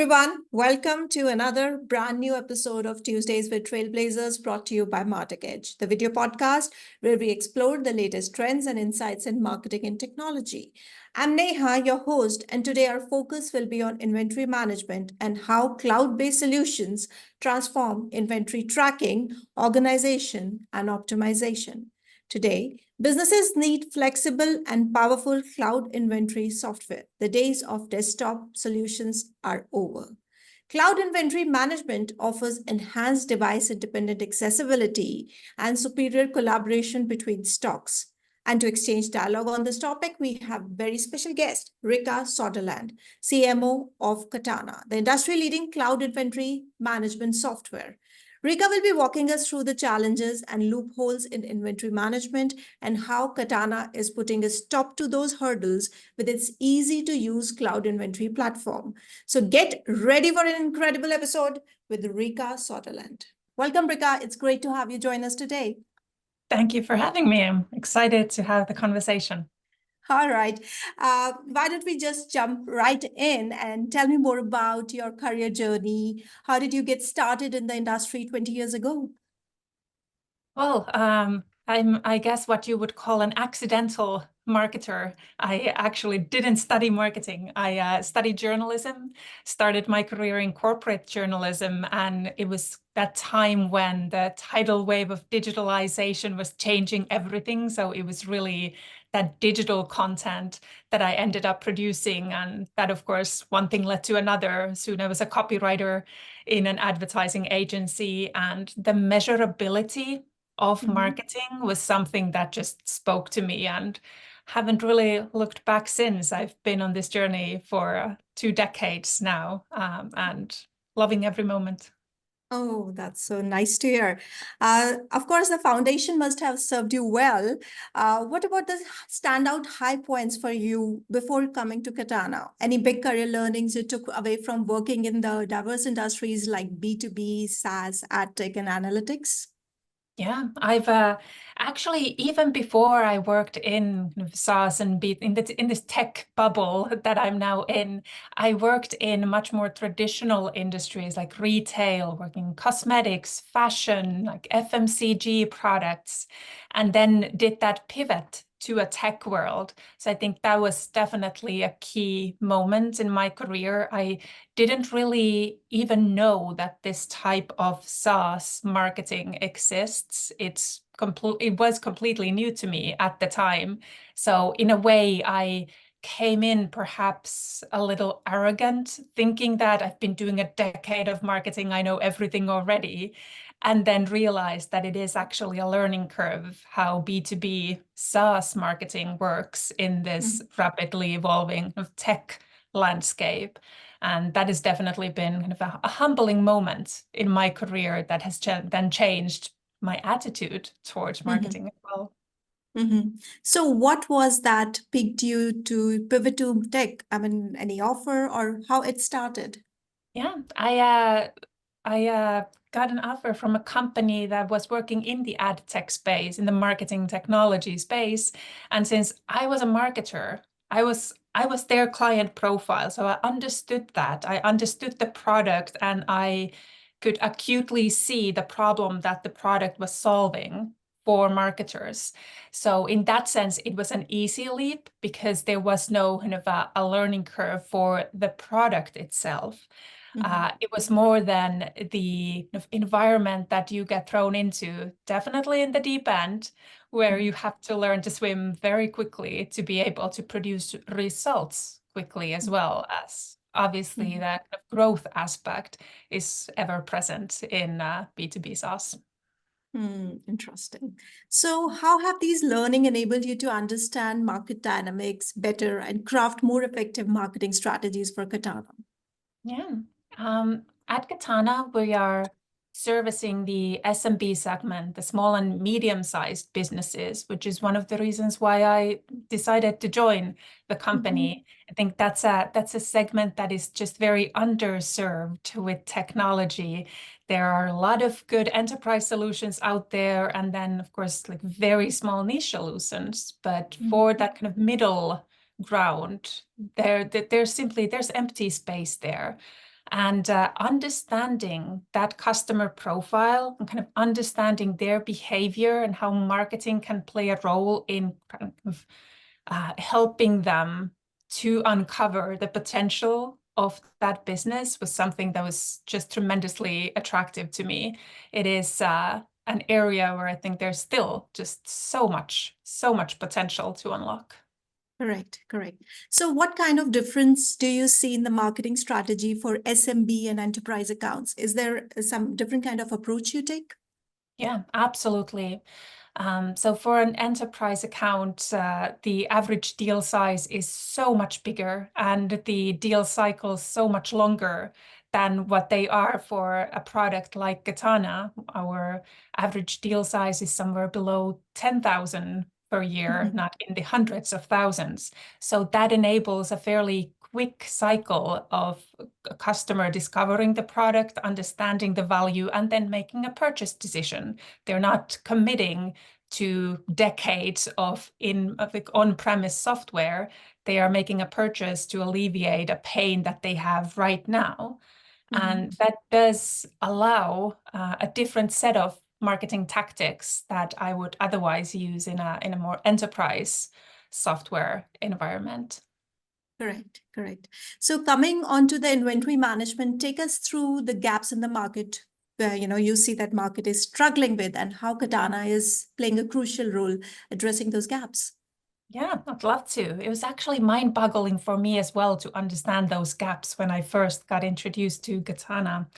everyone. Welcome to another brand new episode of Tuesdays with Trailblazers, brought to you by Martech, the video podcast where we explore the latest trends and insights in marketing and technology. I'm Neha, your host, and today our focus will be on inventory management and how cloud-based solutions transform inventory tracking, organization, and optimization. Today, businesses need flexible and powerful cloud inventory software. The days of desktop solutions are over. Cloud inventory management offers enhanced device independent accessibility and superior collaboration between stocks. And to exchange dialogue on this topic, we have very special guest, Riikka Söderlund, CMO of Katana, the industry leading cloud inventory management software. Riikka will be walking us through the challenges and loopholes in inventory management and how Katana is putting a stop to those hurdles with its easy-to-use cloud inventory platform. So get ready for an incredible episode with Riikka Söderlund. Welcome, Riikka. It's great to have you join us today. Thank you for having me. I'm excited to have the conversation. All right. Why don't we just jump right in and tell me more about your career journey? How did you get started in the industry 20 years ago? Well, I guess what you would call an accidental marketer. I actually didn't study marketing. I studied journalism, started my career in corporate journalism, and it was that time when the tidal wave of digitalization was changing everything. So it was really that digital content that I ended up producing. And that, of course, one thing led to another. Soon I was a copywriter in an advertising agency, and the measurability of marketing was something that just spoke to me, and haven't really looked back since. I've been on this journey for 2 decades now, and loving every moment. Oh, that's so nice to hear. Of course, the foundation must have served you well. What about the standout high points for you before coming to Katana? Any big career learnings you took away from working in the diverse industries like B2B, SaaS, ad tech, and analytics? Yeah, I've actually, even before I worked in kind of Saas and be in this tech bubble that I'm now in, I worked in much more traditional industries like retail, working in cosmetics, fashion, like FMCG products, and then did that pivot to a tech world. So I think that was definitely a key moment in my career. I didn't really even know that this type of SaaS marketing exists. It was completely new to me at the time. So in a way, I came in perhaps a little arrogant, thinking that I've been doing a decade of marketing, I know everything already, and then realized that it is actually a learning curve how B2B SaaS marketing works in this rapidly evolving tech landscape. And that has definitely been kind of a humbling moment in my career that has then changed my attitude towards marketing as well. So what was that piqued you to pivot to tech? I mean, any offer or how it started? Yeah, I got an offer from a company that was working in the ad tech space, in the marketing technology space. And since I was a marketer, I was their client profile. So I understood that. I understood the product, and I could acutely see the problem that the product was solving for marketers. So in that sense, it was an easy leap because there was no kind of a learning curve for the product itself. It was more than the environment that you get thrown into, definitely in the deep end, where you have to learn to swim very quickly to be able to produce results quickly, as well as obviously that growth aspect is ever present in B2B SaaS. Interesting. So, how have these learning enabled you to understand market dynamics better and craft more effective marketing strategies for Katana? Yeah. At Katana, we are servicing the SMB segment, the small and medium-sized businesses, which is one of the reasons why I decided to join the company. I think that's a segment that is just very underserved with technology. There are a lot of good enterprise solutions out there, and then of course like very small niche solutions. But for that kind of middle ground, there's empty space there. And understanding that customer profile and kind of understanding their behavior and how marketing can play a role in kind of helping them to uncover the potential of that business was something that was just tremendously attractive to me. It is an area where I think there's still just so much potential to unlock. Correct. So what kind of difference do you see in the marketing strategy for SMB and enterprise accounts? Is there some different kind of approach you take? Yeah, absolutely. So for an enterprise account, the average deal size is so much bigger and the deal cycles so much longer than what they are for a product like Katana. Our average deal size is somewhere below 10,000 per year, not in the hundreds of thousands. So that enables a fairly quick cycle of a customer discovering the product, understanding the value, and then making a purchase decision. They're not committing to decades of on-premise software. They are making a purchase to alleviate a pain that they have right now. And that does allow a different set of marketing tactics that I would otherwise use in a more enterprise software environment. Correct. So coming on to the inventory management, take us through the gaps in the market where you see that market is struggling with and how Katana is playing a crucial role addressing those gaps. Yeah, I'd love to. It was actually mind-boggling for me as well to understand those gaps when I first got introduced to Katana.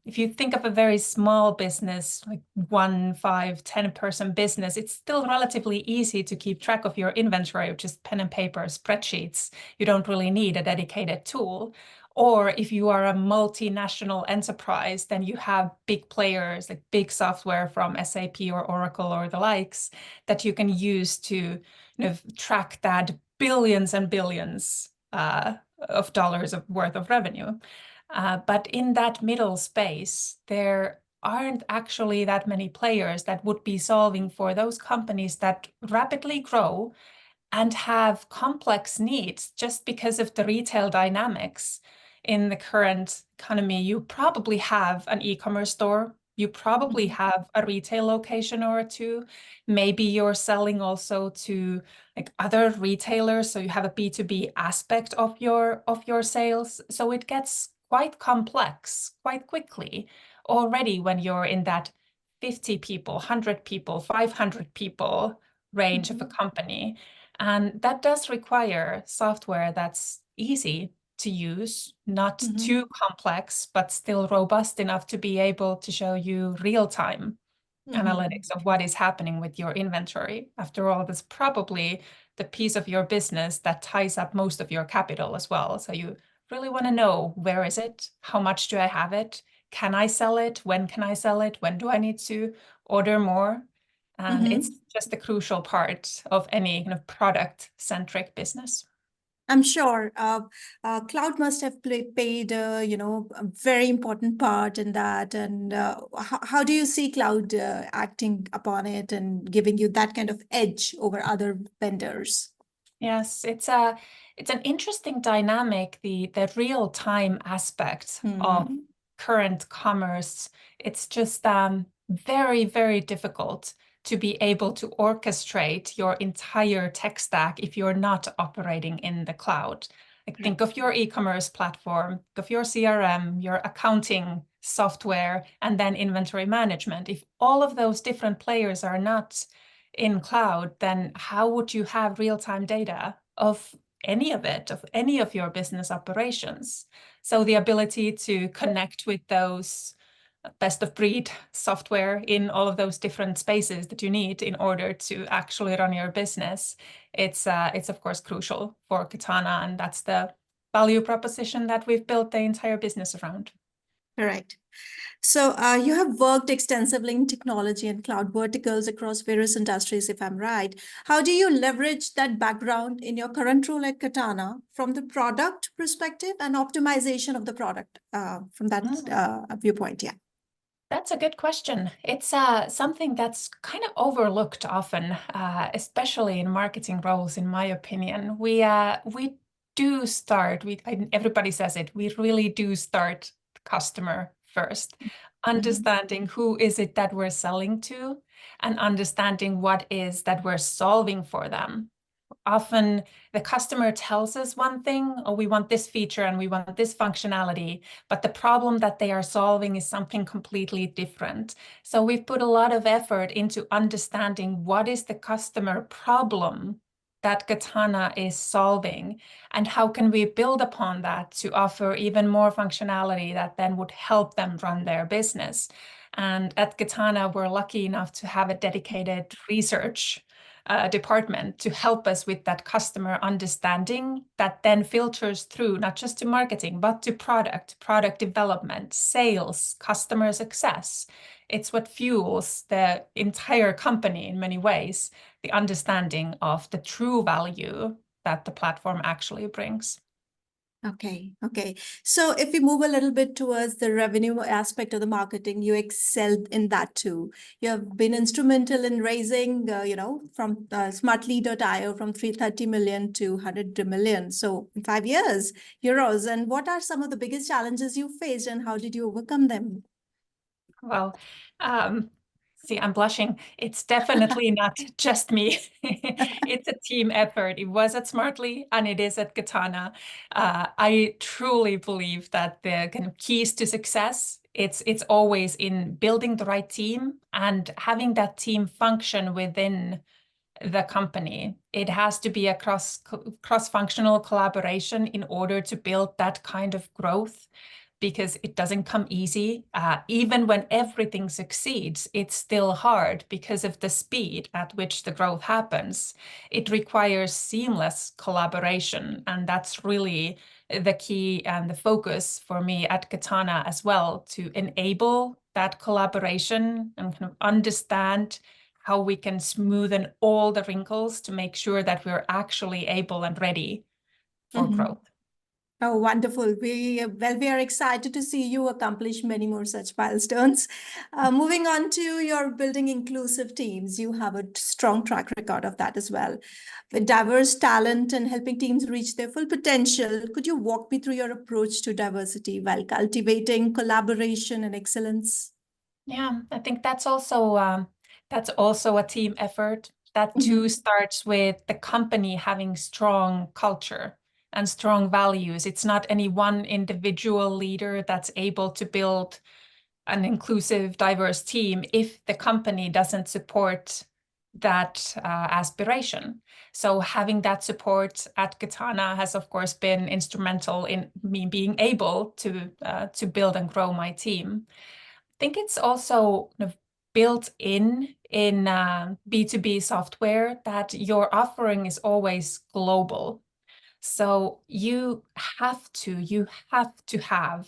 If you think of a very small business, like 1, 5, 10-person business, it's still relatively easy to keep track of your inventory with just pen and paper spreadsheets. You don't really need a dedicated tool. Or if you are a multinational enterprise, then you have big players like big software from SAP or Oracle or the likes that you can use to track that billions and billions of dollars worth of revenue. But in that middle space, there aren't actually that many players that would be solving for those companies that rapidly grow and have complex needs just because of the retail dynamics. In the current economy, you probably have an e-commerce store. You probably have a retail location or two. Maybe you're selling also to like other retailers, so you have a B2B aspect of your sales. So it gets quite complex quite quickly already when you're in that 50 people, 100 people, 500 people range of a company. And that does require software that's easy to use, not too complex, but still robust enough to be able to show you real-time analytics of what is happening with your inventory. After all, that's probably the piece of your business that ties up most of your capital as well. So you really want to know, where is it? How much do I have it? Can I sell it? When can I sell it? When do I need to order more? And it's just a crucial part of any kind of product-centric business. I'm sure cloud must have played a very important part in that. And how do you see cloud acting upon it and giving you that kind of edge over other vendors? Yes, it's an interesting dynamic, the real-time aspect of current commerce. It's just very, very difficult to be able to orchestrate your entire tech stack if you're not operating in the cloud. Like, think of your e-commerce platform, think of your CRM, your accounting software, and then inventory management. If all of those different players are not in cloud, then how would you have real-time data of any of it, of any of your business operations? So the ability to connect with those best of breed software in all of those different spaces that you need in order to actually run your business, it's of course crucial for Katana, and that's the value proposition that we've built the entire business around. Correct. So you have worked extensively in technology and cloud verticals across various industries, if I'm right. How do you leverage that background in your current role at Katana from the product perspective and optimization of the product from that viewpoint? Yeah. That's a good question. It's something that's kind of overlooked often, especially in marketing roles, in my opinion. We do start, everybody says it, we really do start the customer first, understanding who is it that we're selling to and understanding what is that we're solving for them. Often the customer tells us one thing, oh, we want this feature and we want this functionality, but the problem that they are solving is something completely different. So we've put a lot of effort into understanding what is the customer problem that Katana is solving, and how can we build upon that to offer even more functionality that then would help them run their business. And at Katana, we're lucky enough to have a dedicated research department to help us with that customer understanding that then filters through not just to marketing, but to product development, sales, customer success. It's what fuels the entire company in many ways, the understanding of the true value that the platform actually brings. Okay. So if we move a little bit towards the revenue aspect of the marketing, you excelled in that too. You have been instrumental in raising, from smartly.io from 330 million to 100 million. So in 5 years, euros. And what are some of the biggest challenges you faced and how did you overcome them? Well, see, I'm blushing. It's definitely not just me. It's a team effort. It was at Smartly and it is at Katana. I truly believe that the kind of keys to success, it's always in building the right team and having that team function within the company. It has to be a cross-functional collaboration in order to build that kind of growth, because it doesn't come easy. Even when everything succeeds, it's still hard because of the speed at which the growth happens. It requires seamless collaboration, and that's really the key and the focus for me at Katana as well, to enable that collaboration and kind of understand how we can smoothen all the wrinkles to make sure that we're actually able and ready for growth. Oh, wonderful. We are excited to see you accomplish many more such milestones. Moving on to your building inclusive teams, you have a strong track record of that as well. With diverse talent and helping teams reach their full potential, could you walk me through your approach to diversity while cultivating collaboration and excellence? Yeah, I think that's also a team effort. That too starts with the company having strong culture and strong values. It's not any one individual leader that's able to build an inclusive, diverse team if the company doesn't support that aspiration. So having that support at Katana has, of course, been instrumental in me being able to build and grow my team. I think it's also kind of built in B2B software that your offering is always global. So you have to have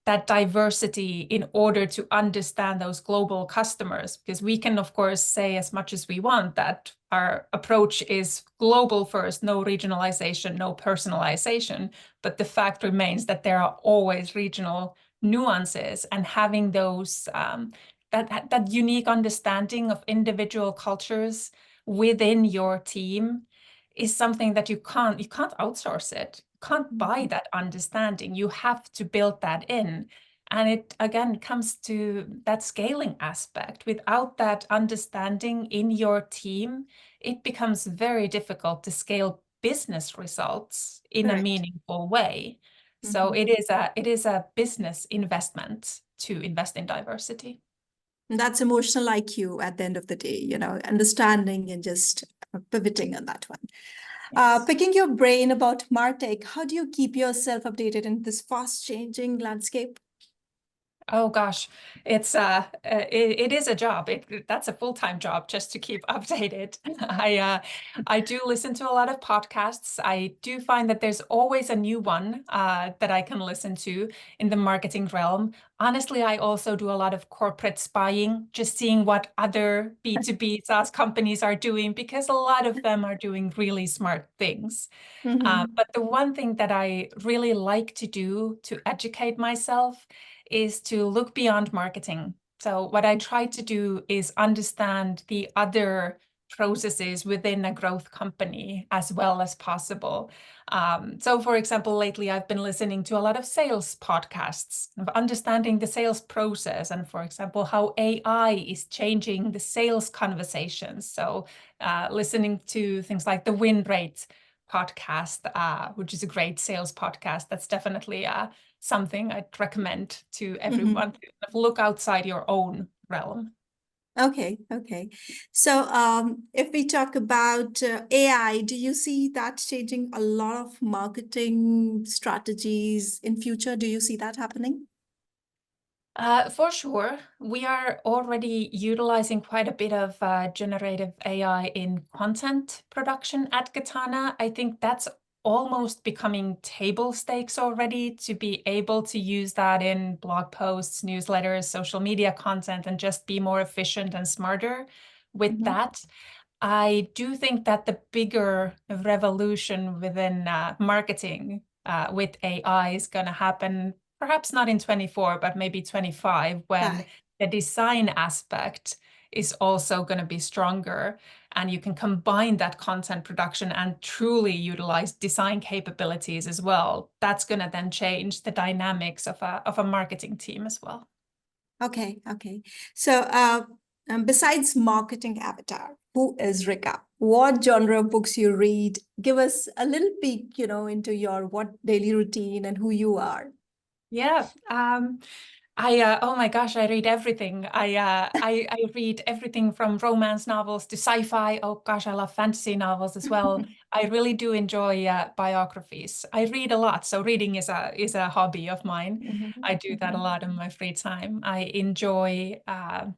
that diversity in order to understand those global customers, because we can, of course, say as much as we want that our approach is global first, no regionalization, no personalization. But the fact remains that there are always regional nuances, and having those that unique understanding of individual cultures within your team is something that you can't outsource it. You can't buy that understanding. You have to build that in. And it again comes to that scaling aspect. Without that understanding in your team, it becomes very difficult to scale business results in a meaningful way. So it is a business investment to invest in diversity. That's emotional IQ at the end of the day, understanding and just pivoting on that one. Yes. Picking your brain about Martech, how do you keep yourself updated in this fast-changing landscape? Oh gosh, it is a job. That's a full-time job just to keep updated. I do listen to a lot of podcasts. I do find that there's always a new one that I can listen to in the marketing realm. Honestly, I also do a lot of corporate spying, just seeing what other B2B SaaS companies are doing, because a lot of them are doing really smart things. But the one thing that I really like to do to educate myself is to look beyond marketing. So what I try to do is understand the other processes within a growth company as well as possible. So for example, lately I've been listening to a lot of sales podcasts of understanding the sales process and, for example, how AI is changing the sales conversations. So listening to things like the win rate podcast, which is a great sales podcast. That's definitely something I'd recommend to everyone to look outside your own realm. Okay. So if we talk about AI, do you see that changing a lot of marketing strategies in future? Do you see that happening? For sure. We are already utilizing quite a bit of generative AI in content production at Katana. I think that's almost becoming table stakes already, to be able to use that in blog posts, newsletters, social media content, and just be more efficient and smarter with that. I do think that the bigger revolution within marketing with AI is going to happen, perhaps not in 24, but maybe 25, when the design aspect is also going to be stronger, and you can combine that content production and truly utilize design capabilities as well. That's going to then change the dynamics of a marketing team as well. Okay. So besides marketing avatar, who is Riikka? What genre of books you read? Give us a little peek, into your what daily routine and who you are. Yeah. Oh my gosh, I read everything. I read everything from romance novels to sci-fi. Oh gosh, I love fantasy novels as well. I really do enjoy biographies. I read a lot, so reading is a hobby of mine. I do that a lot in my free time. I enjoy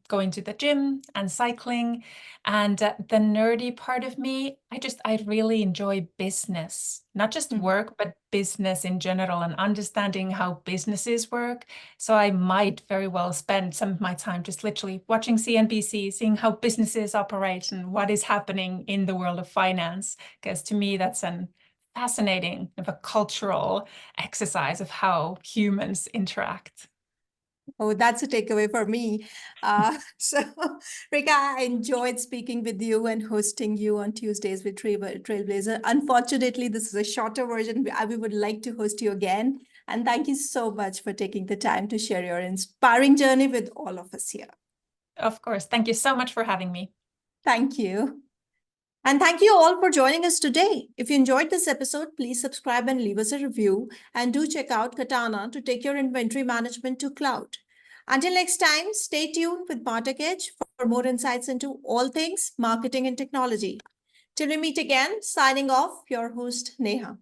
going to the gym and cycling, and the nerdy part of me, I really enjoy business, not just work, but business in general, and understanding how businesses work. So I might very well spend some of my time just literally watching CNBC, seeing how businesses operate and what is happening in the world of finance, because to me, that's an fascinating of a cultural exercise of how humans interact. Oh, that's a takeaway for me. So, Riikka, I enjoyed speaking with you and hosting you on Tuesdays with Trailblazer. Unfortunately, this is a shorter version. We would like to host you again. And thank you so much for taking the time to share your inspiring journey with all of us here. Of course. Thank you so much for having me. Thank you. And thank you all for joining us today. If you enjoyed this episode, please subscribe and leave us a review. And do check out Katana to take your inventory management to cloud. Until next time, stay tuned with Martech Edge for more insights into all things marketing and technology. Till we meet again, signing off, your host, Neha.